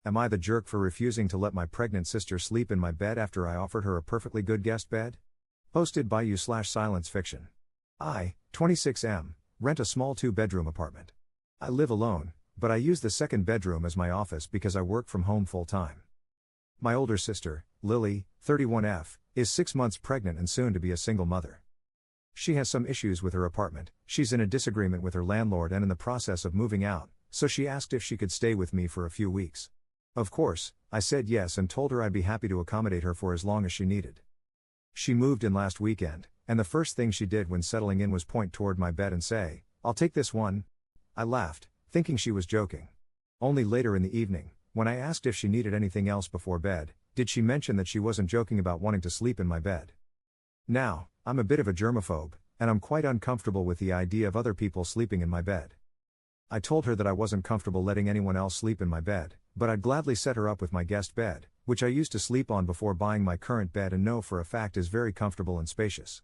Am I the jerk for refusing to let my pregnant sister sleep in my bed after I offered her a perfectly good guest bed? Posted by you/silence fiction. I, 26M, rent a small 2-bedroom apartment. I live alone, but I use the second bedroom as my office because I work from home full-time. My older sister, Lily, 31F, is 6 months pregnant and soon to be a single mother. She has some issues with her apartment, she's in a disagreement with her landlord and in the process of moving out, so she asked if she could stay with me for a few weeks. Of course, I said yes and told her I'd be happy to accommodate her for as long as she needed. She moved in last weekend, and the first thing she did when settling in was point toward my bed and say, "I'll take this one." I laughed, thinking she was joking. Only later in the evening, when I asked if she needed anything else before bed, did she mention that she wasn't joking about wanting to sleep in my bed. Now, I'm a bit of a germaphobe, and I'm quite uncomfortable with the idea of other people sleeping in my bed. I told her that I wasn't comfortable letting anyone else sleep in my bed, but I'd gladly set her up with my guest bed, which I used to sleep on before buying my current bed and know for a fact is very comfortable and spacious.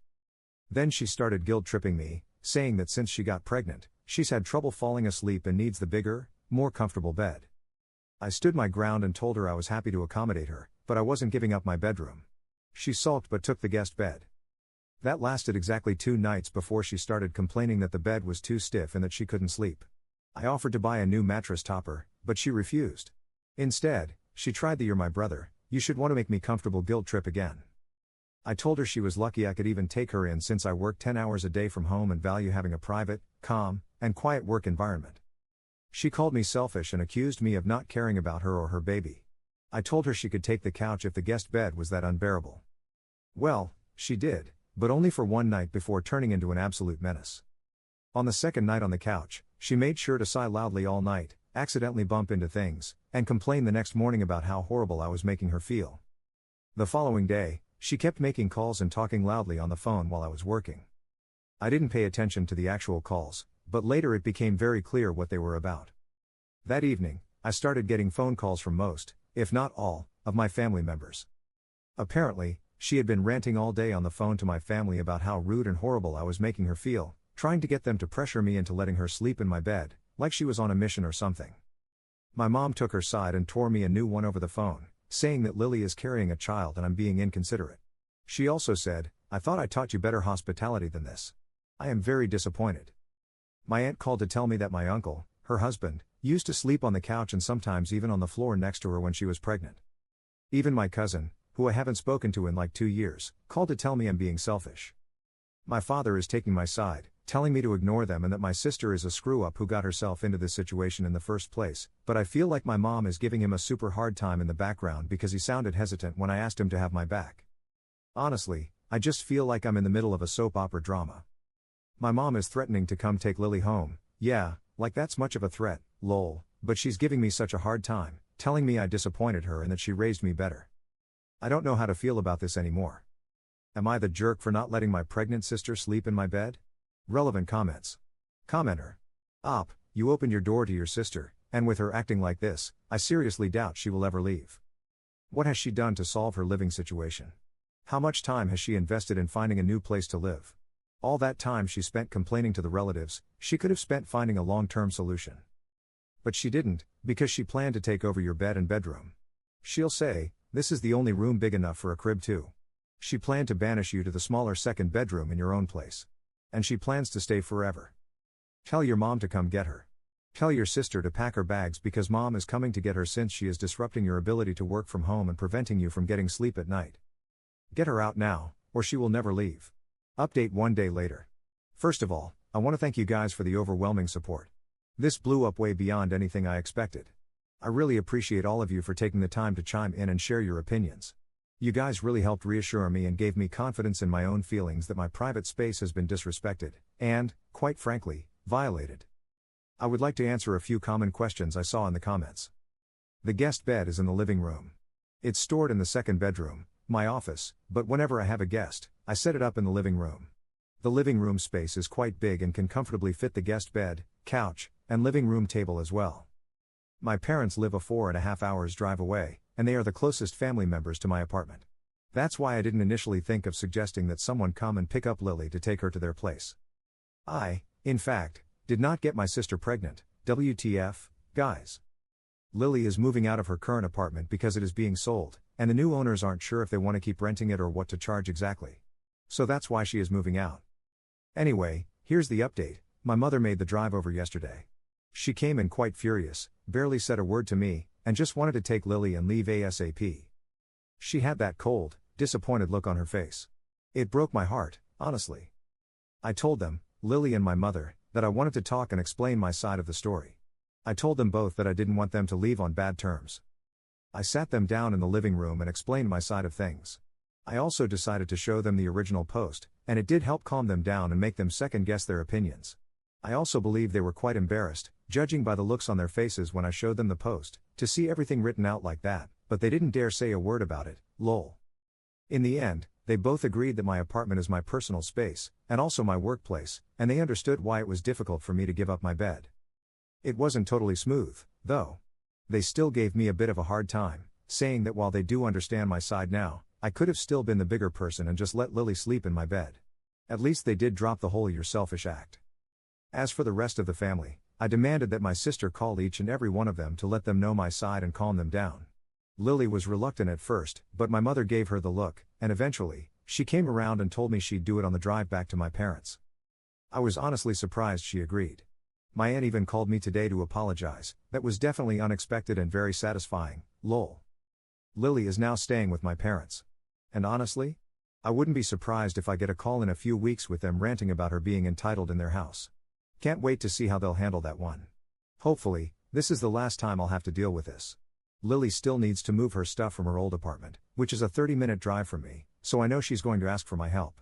Then she started guilt-tripping me, saying that since she got pregnant, she's had trouble falling asleep and needs the bigger, more comfortable bed. I stood my ground and told her I was happy to accommodate her, but I wasn't giving up my bedroom. She sulked but took the guest bed. That lasted exactly 2 nights before she started complaining that the bed was too stiff and that she couldn't sleep. I offered to buy a new mattress topper, but she refused. Instead, she tried the "you're my brother, you should want to make me comfortable" guilt trip again. I told her she was lucky I could even take her in since I work 10 hours a day from home and value having a private, calm, and quiet work environment. She called me selfish and accused me of not caring about her or her baby. I told her she could take the couch if the guest bed was that unbearable. Well, she did, but only for one night before turning into an absolute menace. On the second night on the couch, she made sure to sigh loudly all night, accidentally bump into things, and complain the next morning about how horrible I was making her feel. The following day, she kept making calls and talking loudly on the phone while I was working. I didn't pay attention to the actual calls, but later it became very clear what they were about. That evening, I started getting phone calls from most, if not all, of my family members. Apparently, she had been ranting all day on the phone to my family about how rude and horrible I was making her feel, trying to get them to pressure me into letting her sleep in my bed, like she was on a mission or something. My mom took her side and tore me a new one over the phone, saying that Lily is carrying a child and I'm being inconsiderate. She also said, "I thought I taught you better hospitality than this." I am very disappointed. My aunt called to tell me that my uncle, her husband, used to sleep on the couch and sometimes even on the floor next to her when she was pregnant. Even my cousin, who I haven't spoken to in like 2 years, called to tell me I'm being selfish. My father is taking my side, telling me to ignore them and that my sister is a screw-up who got herself into this situation in the first place, but I feel like my mom is giving him a super hard time in the background because he sounded hesitant when I asked him to have my back. Honestly, I just feel like I'm in the middle of a soap opera drama. My mom is threatening to come take Lily home, yeah, like that's much of a threat, lol, but she's giving me such a hard time, telling me I disappointed her and that she raised me better. I don't know how to feel about this anymore. Am I the jerk for not letting my pregnant sister sleep in my bed? Relevant comments. Commenter. Op, you opened your door to your sister, and with her acting like this, I seriously doubt she will ever leave. What has she done to solve her living situation? How much time has she invested in finding a new place to live? All that time she spent complaining to the relatives, she could have spent finding a long-term solution. But she didn't, because she planned to take over your bed and bedroom. She'll say, "This is the only room big enough for a crib too." She planned to banish you to the smaller second bedroom in your own place. And she plans to stay forever. Tell your mom to come get her. Tell your sister to pack her bags because mom is coming to get her since she is disrupting your ability to work from home and preventing you from getting sleep at night. Get her out now, or she will never leave. Update 1 day later. First of all, I want to thank you guys for the overwhelming support. This blew up way beyond anything I expected. I really appreciate all of you for taking the time to chime in and share your opinions. You guys really helped reassure me and gave me confidence in my own feelings that my private space has been disrespected, and, quite frankly, violated. I would like to answer a few common questions I saw in the comments. The guest bed is in the living room. It's stored in the second bedroom, my office, but whenever I have a guest, I set it up in the living room. The living room space is quite big and can comfortably fit the guest bed, couch, and living room table as well. My parents live a 4.5 hours drive away, and they are the closest family members to my apartment. That's why I didn't initially think of suggesting that someone come and pick up Lily to take her to their place. I, in fact, did not get my sister pregnant, WTF, guys. Lily is moving out of her current apartment because it is being sold, and the new owners aren't sure if they want to keep renting it or what to charge exactly. So that's why she is moving out. Anyway, here's the update. My mother made the drive over yesterday. She came in quite furious, barely said a word to me, and just wanted to take Lily and leave ASAP. She had that cold, disappointed look on her face. It broke my heart, honestly. I told them, Lily and my mother, that I wanted to talk and explain my side of the story. I told them both that I didn't want them to leave on bad terms. I sat them down in the living room and explained my side of things. I also decided to show them the original post, and it did help calm them down and make them second-guess their opinions. I also believe they were quite embarrassed, judging by the looks on their faces when I showed them the post, to see everything written out like that, but they didn't dare say a word about it, lol. In the end, they both agreed that my apartment is my personal space, and also my workplace, and they understood why it was difficult for me to give up my bed. It wasn't totally smooth, though. They still gave me a bit of a hard time, saying that while they do understand my side now, I could have still been the bigger person and just let Lily sleep in my bed. At least they did drop the whole "you're selfish" act. As for the rest of the family, I demanded that my sister call each and every one of them to let them know my side and calm them down. Lily was reluctant at first, but my mother gave her the look, and eventually, she came around and told me she'd do it on the drive back to my parents. I was honestly surprised she agreed. My aunt even called me today to apologize. That was definitely unexpected and very satisfying, lol. Lily is now staying with my parents. And honestly, I wouldn't be surprised if I get a call in a few weeks with them ranting about her being entitled in their house. Can't wait to see how they'll handle that one. Hopefully, this is the last time I'll have to deal with this. Lily still needs to move her stuff from her old apartment, which is a 30-minute drive from me, so I know she's going to ask for my help.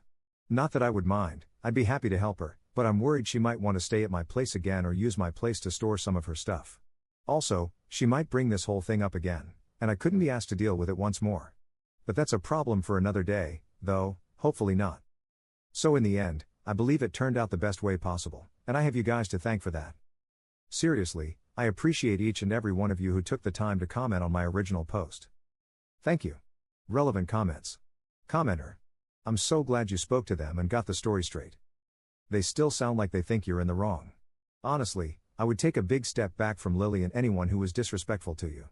Not that I would mind, I'd be happy to help her, but I'm worried she might want to stay at my place again or use my place to store some of her stuff. Also, she might bring this whole thing up again, and I couldn't be asked to deal with it once more. But that's a problem for another day, though, hopefully not. So in the end, I believe it turned out the best way possible, and I have you guys to thank for that. Seriously, I appreciate each and every one of you who took the time to comment on my original post. Thank you. Relevant comments. Commenter. I'm so glad you spoke to them and got the story straight. They still sound like they think you're in the wrong. Honestly, I would take a big step back from Lily and anyone who was disrespectful to you.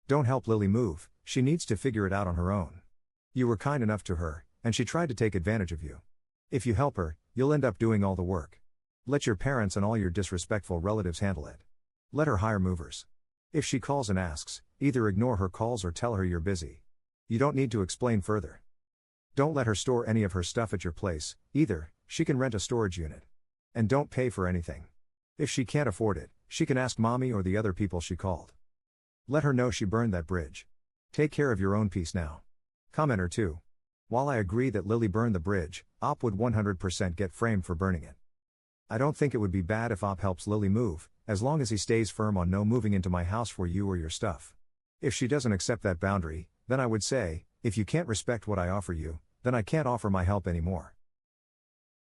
Don't help Lily move, she needs to figure it out on her own. You were kind enough to her, and she tried to take advantage of you. If you help her, you'll end up doing all the work. Let your parents and all your disrespectful relatives handle it. Let her hire movers. If she calls and asks, either ignore her calls or tell her you're busy. You don't need to explain further. Don't let her store any of her stuff at your place, either. She can rent a storage unit. And don't pay for anything. If she can't afford it, she can ask mommy or the other people she called. Let her know she burned that bridge. Take care of your own peace now. Commenter 2. While I agree that Lily burned the bridge, Op would 100% get framed for burning it. I don't think it would be bad if Op helps Lily move, as long as he stays firm on no moving into my house for you or your stuff. If she doesn't accept that boundary, then I would say, if you can't respect what I offer you, then I can't offer my help anymore.